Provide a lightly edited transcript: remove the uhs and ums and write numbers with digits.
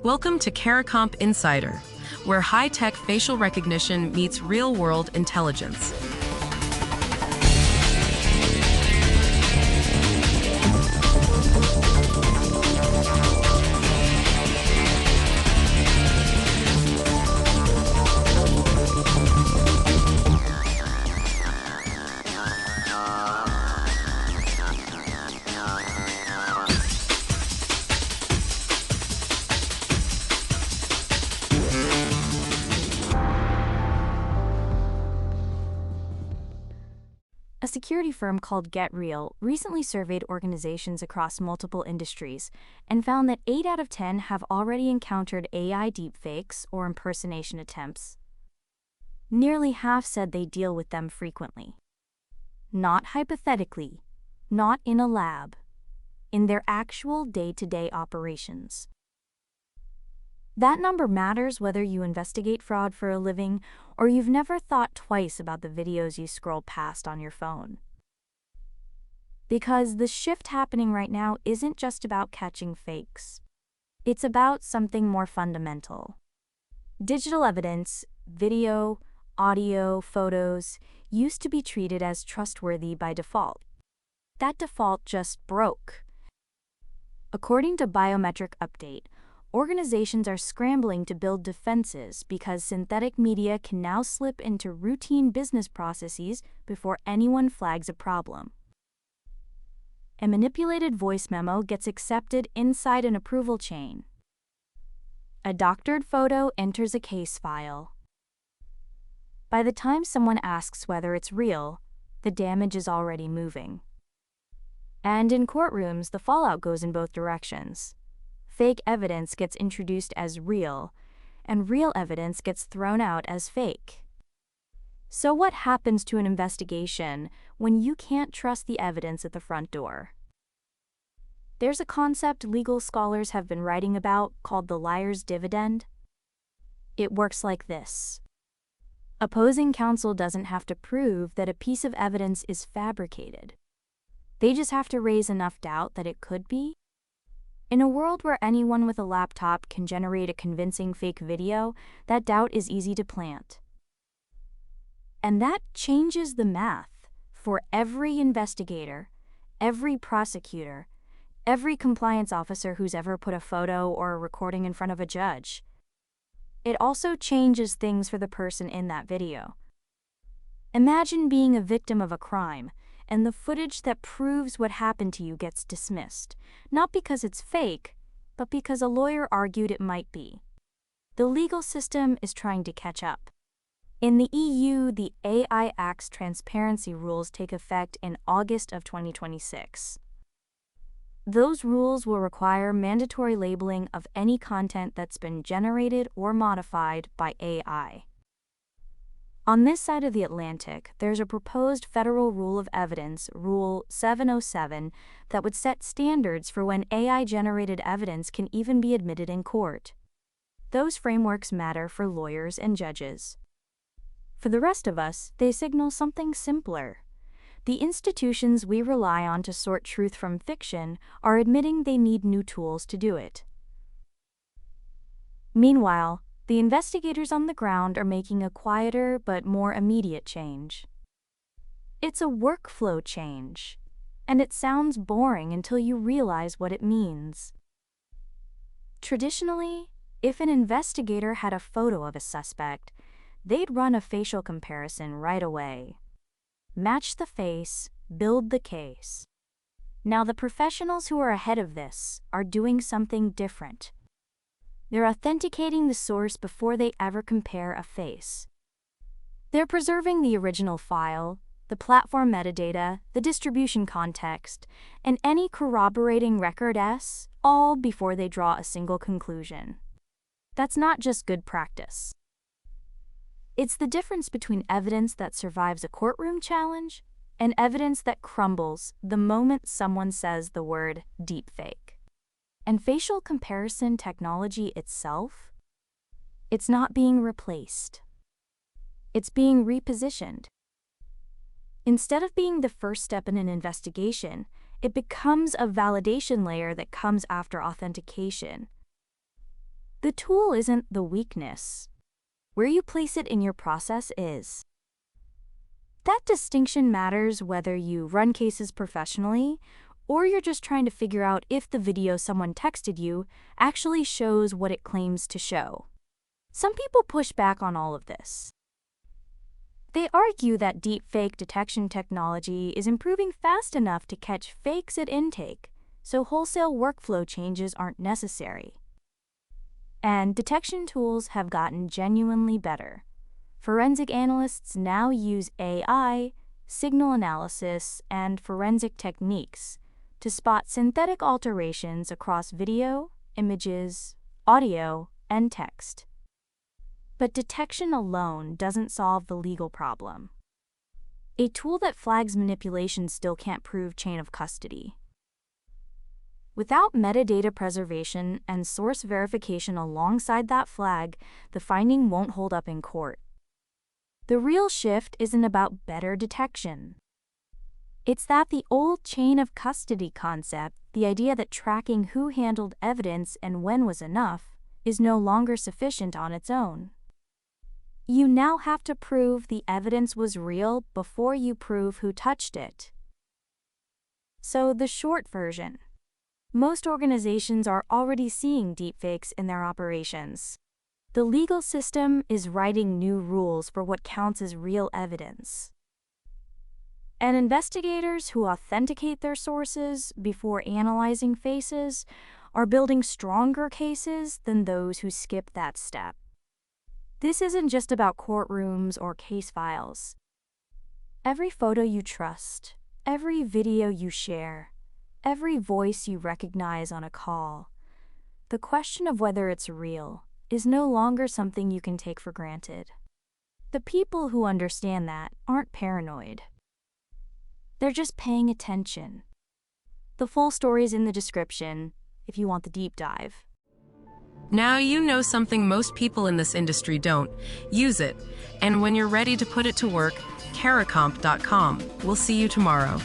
Welcome to CARICOMP Insider, where high-tech facial recognition meets real-world intelligence. A security firm called GetReal recently surveyed organizations across multiple industries and found that 8 out of 10 have already encountered AI deepfakes or impersonation attempts. Nearly half said they deal with them frequently. Not hypothetically, not in a lab, in their actual day-to-day operations. That number matters whether you investigate fraud for a living or you've never thought twice about the videos you scroll past on your phone. Because the shift happening right now isn't just about catching fakes. It's about something more fundamental. Digital evidence, video, audio, photos, used to be treated as trustworthy by default. That default just broke. According to Biometric Update, organizations are scrambling to build defenses because synthetic media can now slip into routine business processes before anyone flags a problem. A manipulated voice memo gets accepted inside an approval chain. A doctored photo enters a case file. By the time someone asks whether it's real, the damage is already moving. And in courtrooms, the fallout goes in both directions. Fake evidence gets introduced as real, and real evidence gets thrown out as fake. So what happens to an investigation when you can't trust the evidence at the front door? There's a concept legal scholars have been writing about called the liar's dividend. It works like this. Opposing counsel doesn't have to prove that a piece of evidence is fabricated. They just have to raise enough doubt that it could be. In a world where anyone with a laptop can generate a convincing fake video, that doubt is easy to plant. And that changes the math for every investigator, every prosecutor, every compliance officer who's ever put a photo or a recording in front of a judge. It also changes things for the person in that video. Imagine being a victim of a crime, and the footage that proves what happened to you gets dismissed, not because it's fake, but because a lawyer argued it might be. The legal system is trying to catch up. In the EU, the AI Act's transparency rules take effect in August of 2026. Those rules will require mandatory labeling of any content that's been generated or modified by AI. On this side of the Atlantic, there's a proposed Federal Rule of Evidence, Rule 707, that would set standards for when AI-generated evidence can even be admitted in court. Those frameworks matter for lawyers and judges. For the rest of us, they signal something simpler. The institutions we rely on to sort truth from fiction are admitting they need new tools to do it. Meanwhile, the investigators on the ground are making a quieter but more immediate change. It's a workflow change, and it sounds boring until you realize what it means. Traditionally, if an investigator had a photo of a suspect, they'd run a facial comparison right away. Match the face, build the case. Now the professionals who are ahead of this are doing something different. They're authenticating the source before they ever compare a face. They're preserving the original file, the platform metadata, the distribution context, and any corroborating record S, all before they draw a single conclusion. That's not just good practice. It's the difference between evidence that survives a courtroom challenge and evidence that crumbles the moment someone says the word deepfake. And facial comparison technology itself? It's not being replaced. It's being repositioned. Instead of being the first step in an investigation, it becomes a validation layer that comes after authentication. The tool isn't the weakness. Where you place it in your process is. That distinction matters whether you run cases professionally or you're just trying to figure out if the video someone texted you actually shows what it claims to show. Some people push back on all of this. They argue that deepfake detection technology is improving fast enough to catch fakes at intake, so wholesale workflow changes aren't necessary. And detection tools have gotten genuinely better. Forensic analysts now use AI, signal analysis, and forensic techniques to spot synthetic alterations across video, images, audio, and text. But detection alone doesn't solve the legal problem. A tool that flags manipulation still can't prove chain of custody. Without metadata preservation and source verification alongside that flag, the finding won't hold up in court. The real shift isn't about better detection. It's that the old chain of custody concept, the idea that tracking who handled evidence and when was enough, is no longer sufficient on its own. You now have to prove the evidence was real before you prove who touched it. So the short version. Most organizations are already seeing deepfakes in their operations. The legal system is writing new rules for what counts as real evidence. And investigators who authenticate their sources before analyzing faces are building stronger cases than those who skip that step. This isn't just about courtrooms or case files. Every photo you trust, every video you share, every voice you recognize on a call, the question of whether it's real is no longer something you can take for granted. The people who understand that aren't paranoid. They're just paying attention. The full story is in the description if you want the deep dive. Now you know something most people in this industry don't. Use it. And when you're ready to put it to work, caracomp.com. We'll see you tomorrow.